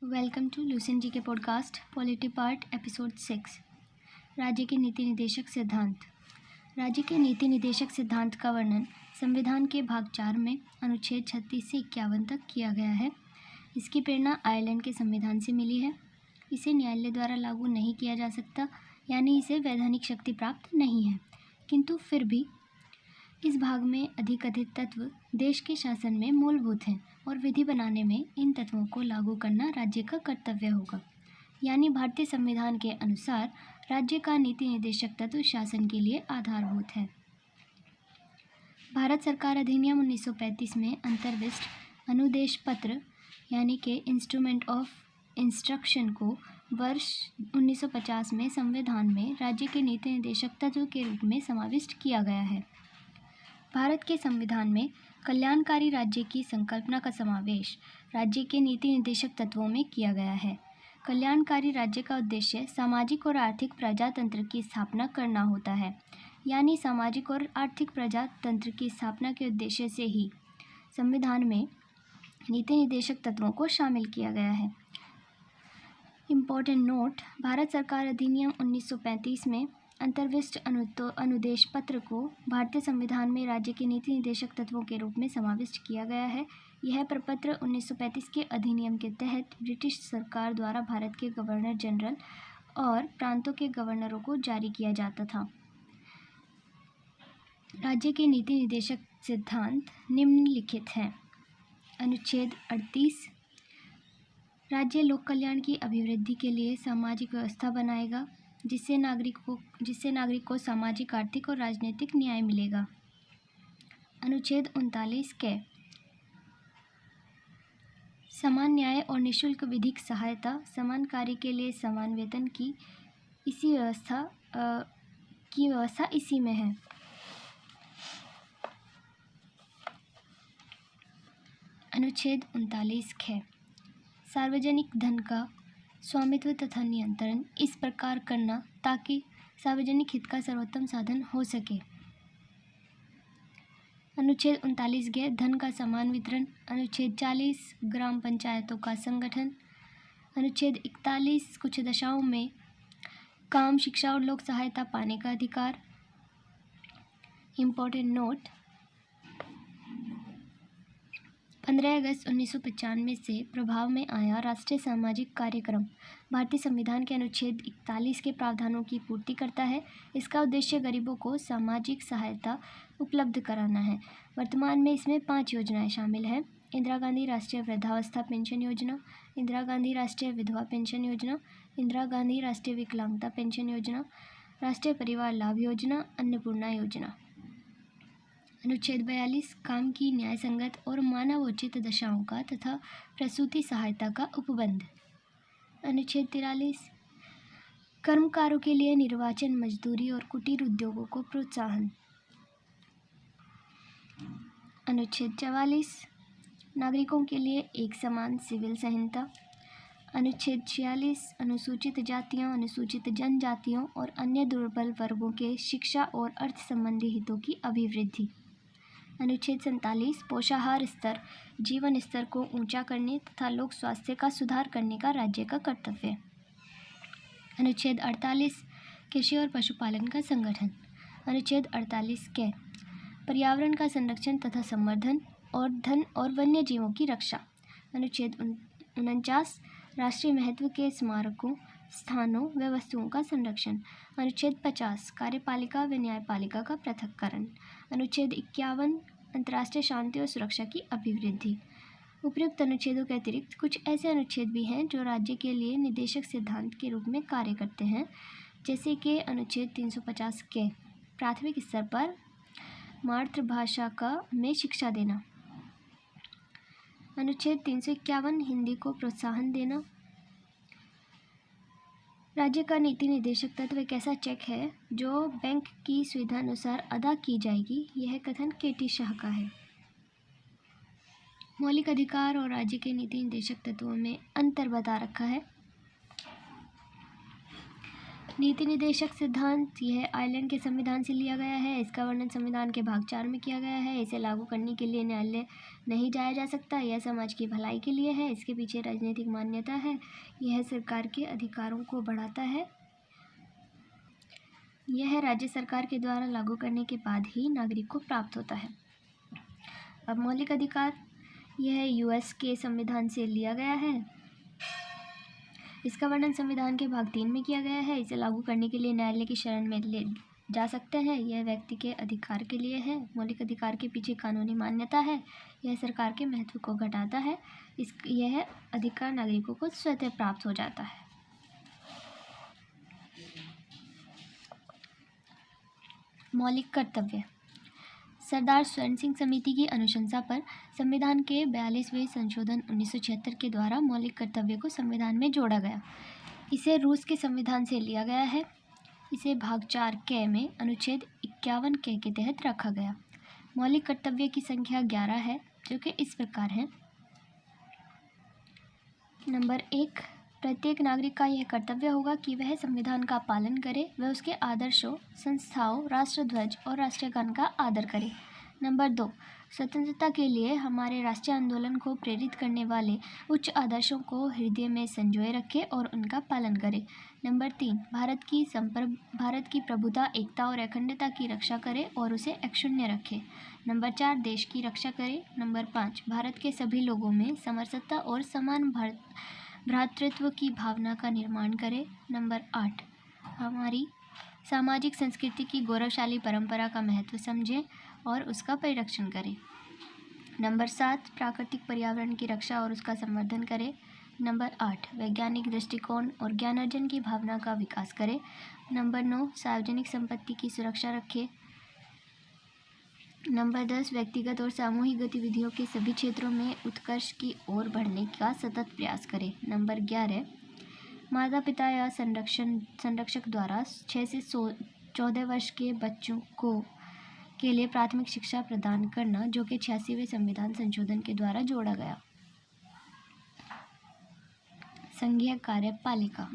Welcome to Lucent जी के podcast polity part episode 6। राज्य के नीति निदेशक सिद्धांत। राज्य के नीति निदेशक सिद्धांत का वर्णन संविधान के भाग 4 में अनुच्छेद 36 से 51 तक किया गया है। इसकी प्रेरणा आयरलैंड के संविधान से मिली है। इसे न्यायालय द्वारा लागू नहीं किया जा सकता, यानी इसे वैधानिक शक्ति प्राप्त नहीं है, किंतु फिर भी इस भाग में अधिकथित तत्व देश के शासन में मूलभूत हैं और विधि बनाने में इन तत्वों को लागू करना राज्य का कर्तव्य होगा। यानी भारतीय संविधान के अनुसार राज्य का नीति निदेशक तत्व शासन के लिए आधारभूत है। भारत सरकार अधिनियम 1935 में अंतर्विष्ट अनुदेश पत्र यानी कि इंस्ट्रूमेंट ऑफ इंस्ट्रक्शन को वर्ष 1950 में संविधान में राज्य के नीति निदेशक तत्व के रूप में समाविष्ट किया गया है। भारत के संविधान में कल्याणकारी राज्य की संकल्पना का समावेश राज्य के नीति निदेशक तत्वों में किया गया है। कल्याणकारी राज्य का उद्देश्य सामाजिक और आर्थिक प्रजातंत्र की स्थापना करना होता है, यानी सामाजिक और आर्थिक प्रजातंत्र की स्थापना के उद्देश्य से ही संविधान में नीति निदेशक तत्वों को शामिल किया गया है। इम्पोर्टेंट नोट: भारत सरकार अधिनियम 1935 में अंतर्विष्ट अनुदेश पत्र को भारतीय संविधान में राज्य के नीति निदेशक तत्वों के रूप में समाविष्ट किया गया है। यह प्रपत्र 1935 के अधिनियम के तहत ब्रिटिश सरकार द्वारा भारत के गवर्नर जनरल और प्रांतों के गवर्नरों को जारी किया जाता था। राज्य के नीति निदेशक सिद्धांत निम्नलिखित हैं। अनुच्छेद 38, राज्य लोक कल्याण की अभिवृद्धि के लिए सामाजिक व्यवस्था बनाएगा जिससे नागरिक को सामाजिक, आर्थिक और राजनीतिक न्याय मिलेगा। अनुच्छेद 39 के समान न्याय और निःशुल्क विधिक सहायता, समान कार्य के लिए समान वेतन की व्यवस्था इसी में है। अनुच्छेद 39 ख सार्वजनिक धन का स्वामित्व तथा नियंत्रण इस प्रकार करना ताकि सार्वजनिक हित का सर्वोत्तम साधन हो सके। अनुच्छेद 39 ग धन का समान वितरण। अनुच्छेद 40 ग्राम पंचायतों का संगठन। अनुच्छेद 41 कुछ दशाओं में काम, शिक्षा और लोक सहायता पाने का अधिकार। इम्पोर्टेंट नोट: 15 अगस्त 1995 से प्रभाव में आया राष्ट्रीय सामाजिक कार्यक्रम भारतीय संविधान के अनुच्छेद 41 के प्रावधानों की पूर्ति करता है। इसका उद्देश्य गरीबों को सामाजिक सहायता उपलब्ध कराना है। वर्तमान में इसमें 5 योजनाएं शामिल हैं: इंदिरा गांधी राष्ट्रीय वृद्धावस्था पेंशन योजना, इंदिरा गांधी राष्ट्रीय विधवा पेंशन योजना, इंदिरा गांधी राष्ट्रीय विकलांगता पेंशन योजना, राष्ट्रीय परिवार लाभ योजना, अन्नपूर्णा योजना। अनुच्छेद 42 काम की न्याय संगत और मानवोचित दशाओं का तथा प्रसूति सहायता का उपबंध। अनुच्छेद 43 कर्मकारों के लिए निर्वाचन, मजदूरी और कुटीर उद्योगों को प्रोत्साहन। अनुच्छेद 44 नागरिकों के लिए एक समान सिविल संहिता। अनुच्छेद 46 अनुसूचित जातियों, अनुसूचित जनजातियों और अन्य दुर्बल वर्गों के शिक्षा और अर्थ संबंधी हितों की अभिवृद्धि। अनुच्छेद 47 पोषाहार स्तर, जीवन स्तर को ऊंचा करने तथा लोक स्वास्थ्य का सुधार करने का राज्य का कर्तव्य। अनुच्छेद 48 कृषि और पशुपालन का संगठन। अनुच्छेद 48 के पर्यावरण का संरक्षण तथा संवर्धन और धन और वन्य जीवों की रक्षा। अनुच्छेद 49 राष्ट्रीय महत्व के स्मारकों, स्थानों व वस्तुओं का संरक्षण। अनुच्छेद 50 कार्यपालिका व न्यायपालिका का पृथक्करण। अनुच्छेद 51 अंतर्राष्ट्रीय शांति और सुरक्षा की अभिवृद्धि। उपयुक्त अनुच्छेदों के अतिरिक्त कुछ ऐसे अनुच्छेद भी हैं जो राज्य के लिए निदेशक सिद्धांत के रूप में कार्य करते हैं, जैसे कि अनुच्छेद 350 के प्राथमिक स्तर पर मातृभाषा में शिक्षा देना। अनुच्छेद 351 हिंदी को प्रोत्साहन देना। राज्य का नीति निदेशक तत्व एक ऐसा चेक है जो बैंक की सुविधा अनुसार अदा की जाएगी। यह कथन के.टी. शाह का है। मौलिक अधिकार और राज्य के नीति निदेशक तत्वों में अंतर बता रखा है। नीति निर्देशक सिद्धांत यह आयरलैंड के संविधान से लिया गया है। इसका वर्णन संविधान के भाग 4 में किया गया है। इसे लागू करने के लिए न्यायालय नहीं जाया जा सकता। यह समाज की भलाई के लिए है। इसके पीछे राजनीतिक मान्यता है। यह सरकार के अधिकारों को बढ़ाता है। यह राज्य सरकार के द्वारा लागू करने के बाद ही नागरिक को प्राप्त होता है। अब मौलिक अधिकार, यह यूएस के संविधान से लिया गया है। इसका वर्णन संविधान के भाग 3 में किया गया है। इसे लागू करने के लिए न्यायालय की शरण में ले जा सकते हैं। यह व्यक्ति के अधिकार के लिए है। मौलिक अधिकार के पीछे कानूनी मान्यता है। यह सरकार के महत्व को घटाता है। यह अधिकार नागरिकों को स्वतः प्राप्त हो जाता है। मौलिक कर्तव्य, सरदार स्वर्ण सिंह समिति की अनुशंसा पर संविधान के 42वें संशोधन 1976 के द्वारा मौलिक कर्तव्य को संविधान में जोड़ा गया। इसे रूस के संविधान से लिया गया है। इसे भाग 4 क में अनुच्छेद 51 क के तहत रखा गया। मौलिक कर्तव्य की संख्या 11 है, जो कि इस प्रकार है। नंबर 1, प्रत्येक नागरिक का यह कर्तव्य होगा कि वह संविधान का पालन करे, वह उसके आदर्शों, संस्थाओं, राष्ट्रध्वज और राष्ट्रगान का आदर करे। नंबर 2, स्वतंत्रता के लिए हमारे राष्ट्रीय आंदोलन को प्रेरित करने वाले उच्च आदर्शों को हृदय में संजोए रखे और उनका पालन करे। नंबर 3, भारत की प्रभुता, एकता और अखंडता की रक्षा करे और उसे अक्षुण्ण रखे। नंबर 4, देश की रक्षा करे। नंबर 5, भारत के सभी लोगों में समरसता और समान भ्रातृत्व की भावना का निर्माण करे। नंबर 8, हमारी सामाजिक संस्कृति की गौरवशाली परंपरा का महत्व समझें और उसका परिरक्षण करें। नंबर 7, प्राकृतिक पर्यावरण की रक्षा और उसका संवर्धन करें। नंबर 8, वैज्ञानिक दृष्टिकोण और ज्ञानार्जन की भावना का विकास करें। नंबर 9, सार्वजनिक संपत्ति की सुरक्षा रखें। नंबर 10, व्यक्तिगत और सामूहिक गतिविधियों के सभी क्षेत्रों में उत्कर्ष की ओर बढ़ने का सतत प्रयास करें। नंबर 11, माता पिता या संरक्षक द्वारा 6 से 14 वर्ष के बच्चों के लिए प्राथमिक शिक्षा प्रदान करना, जो कि 86वें संविधान संशोधन के द्वारा जोड़ा गया। संघीय कार्यपालिका,